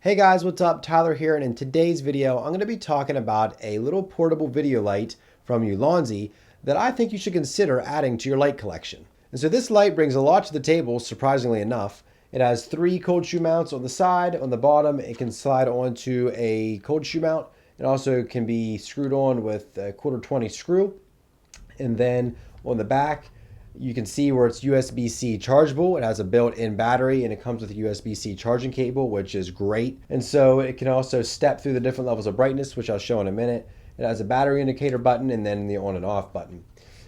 Hey guys, what's up? Tyler here, and in today's video, I'm going to be talking about a little portable video light from Ulanzi that I think you should consider adding to your light collection. And so this light brings a lot to the table, surprisingly enough. It has 3 cold shoe mounts on the side. On the bottom, it can slide onto a cold shoe mount. It also can be screwed on with a 1/4-20 screw. And then on the back, you can see where it's USB-C chargeable. It has a built-in battery and it comes with a USB-C charging cable, which is great. And so it can also step through the different levels of brightness, which I'll show in a minute. It has a battery indicator button and then the on and off button.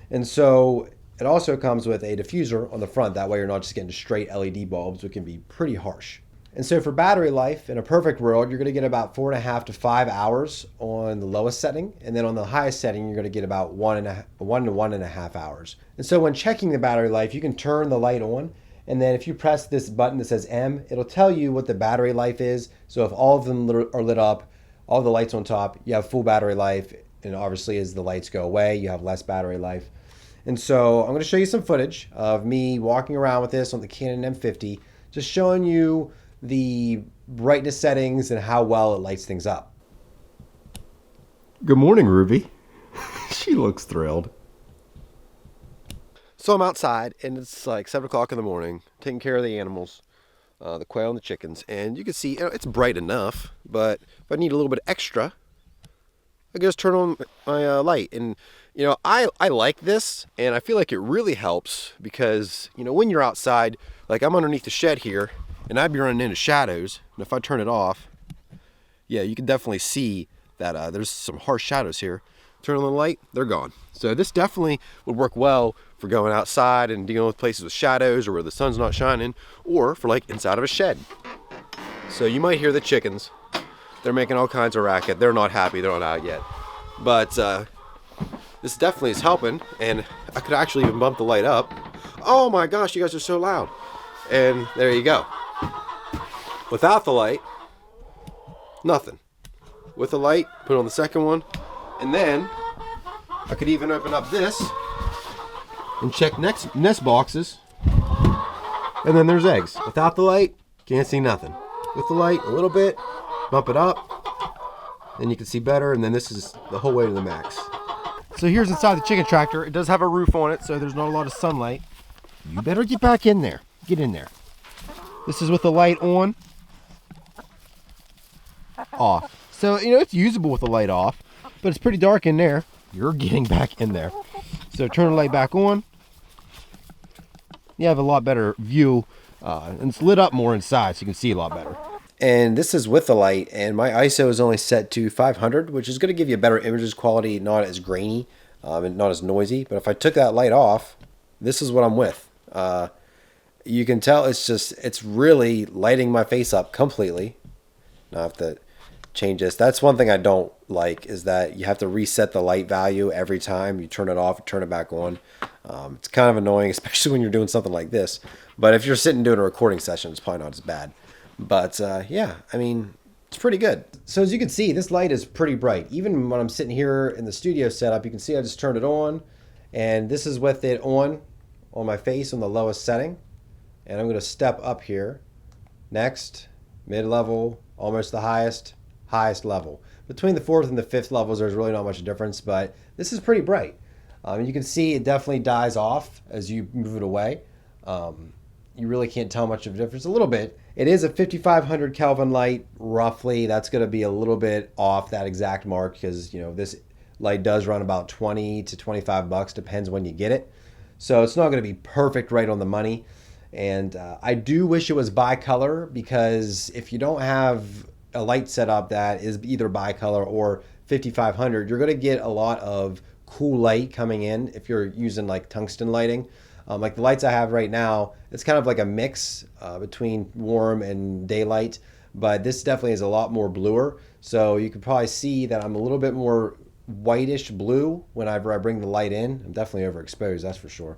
And so it also comes with a diffuser on the front. That way you're not just getting straight LED bulbs, which can be pretty harsh. And so for battery life, in a perfect world, you're going to get about 4.5 to 5 hours on the lowest setting. And then on the highest setting, you're going to get about 1 to 1.5 hours. And so when checking the battery life, you can turn the light on. And then if you press this button that says M, it'll tell you what the battery life is. So if all of them are lit up, all the lights on top, you have full battery life. And obviously as the lights go away, you have less battery life. And so I'm going to show you some footage of me walking around with this on the Canon M50, just showing you the brightness settings and how well it lights things up. Good morning, Ruby. She looks thrilled. So I'm outside and it's like 7 o'clock in the morning, taking care of the animals, the quail and the chickens. And you can see it's bright enough, but if I need a little bit extra, I just turn on my light. And I like this, and I feel like it really helps because when you're outside, like I'm underneath the shed here, and I'd be running into shadows. And if I turn it off, yeah, you can definitely see that there's some harsh shadows here. Turn on the light, they're gone. So this definitely would work well for going outside and dealing with places with shadows or where the sun's not shining, or for like inside of a shed. So you might hear the chickens. They're making all kinds of racket. They're not happy, they're not out yet. But this definitely is helping, and I could actually even bump the light up. Oh my gosh, you guys are so loud. And there you go. Without the light, nothing. With the light, put on the second one, and then I could even open up this and check nest boxes, and then there's eggs. Without the light, can't see nothing. With the light, a little bit, bump it up, then you can see better, and then this is the whole way to the max. So here's inside the chicken tractor. It does have a roof on it, so there's not a lot of sunlight. You better get back in there. Get in there. This is with the light on. Off. So, it's usable with the light off, but it's pretty dark in there. You're getting back in there. So turn the light back on. You have a lot better view, and it's lit up more inside, so you can see a lot better. And this is with the light, and my ISO is only set to 500, which is going to give you a better images quality, not as grainy, and not as noisy. But if I took that light off, this is what I'm with. You can tell it's really lighting my face up completely. Now I have to change this. That's one thing I don't like, is that you have to reset the light value every time you turn it off and turn it back on. It's kind of annoying, especially when you're doing something like this. But if you're sitting doing a recording session, it's probably not as bad. But yeah, I mean, it's pretty good. So as you can see, this light is pretty bright. Even when I'm sitting here in the studio setup, you can see I just turned it on, and this is with it on my face on the lowest setting. And I'm going to step up here. Next, mid-level, almost the highest level. Between the 4th and the 5th levels, there's really not much difference, but this is pretty bright. You can see it definitely dies off as you move it away. You really can't tell much of a difference. A little bit. It is a 5500 Kelvin light, roughly. That's going to be a little bit off that exact mark because this light does run about 20 to 25 bucks, depends when you get it. So it's not going to be perfect right on the money. And I do wish it was bicolor, because if you don't have a light setup that is either bicolor or 5500, you're going to get a lot of cool light coming in if you're using like tungsten lighting. Like the lights I have right now, it's kind of like a mix between warm and daylight, but this definitely is a lot more bluer. So you can probably see that I'm a little bit more whitish blue whenever I bring the light in. I'm definitely overexposed, that's for sure.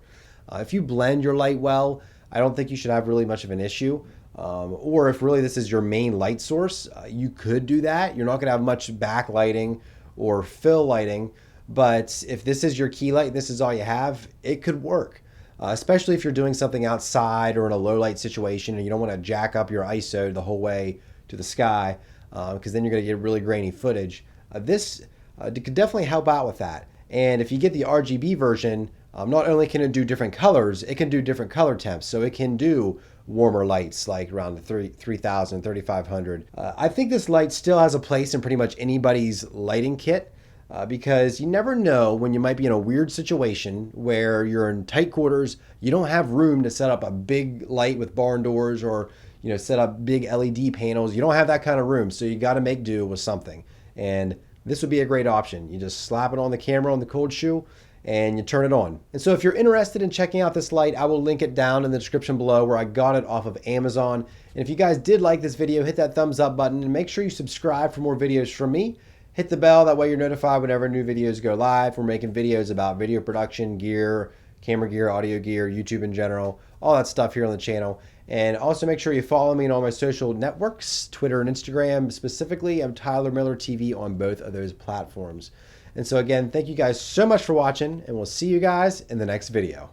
If you blend your light well, I don't think you should have really much of an issue. Or if really this is your main light source, you could do that. You're not going to have much backlighting or fill lighting, but if this is your key light, this is all you have, it could work. Especially if you're doing something outside or in a low light situation and you don't want to jack up your ISO the whole way to the sky, because then you're going to get really grainy footage. This could definitely help out with that. And if you get the RGB version, not only can it do different colors, it can do different color temps. So it can do warmer lights like around the 3000, 3500. I think this light still has a place in pretty much anybody's lighting kit, because you never know when you might be in a weird situation where you're in tight quarters, you don't have room to set up a big light with barn doors, or set up big LED panels. You don't have that kind of room, so you got to make do with something. And this would be a great option. You just slap it on the camera on the cold shoe and you turn it on. And so if you're interested in checking out this light, I will link it down in the description below, where I got it off of Amazon. And if you guys did like this video, hit that thumbs up button and make sure you subscribe for more videos from me. Hit the bell, that way you're notified whenever new videos go live. We're making videos about video production, gear, camera gear, audio gear, YouTube in general, all that stuff here on the channel. And also make sure you follow me on all my social networks, Twitter and Instagram. Specifically, I'm Tyler Miller TV on both of those platforms. And so again, thank you guys so much for watching, and we'll see you guys in the next video.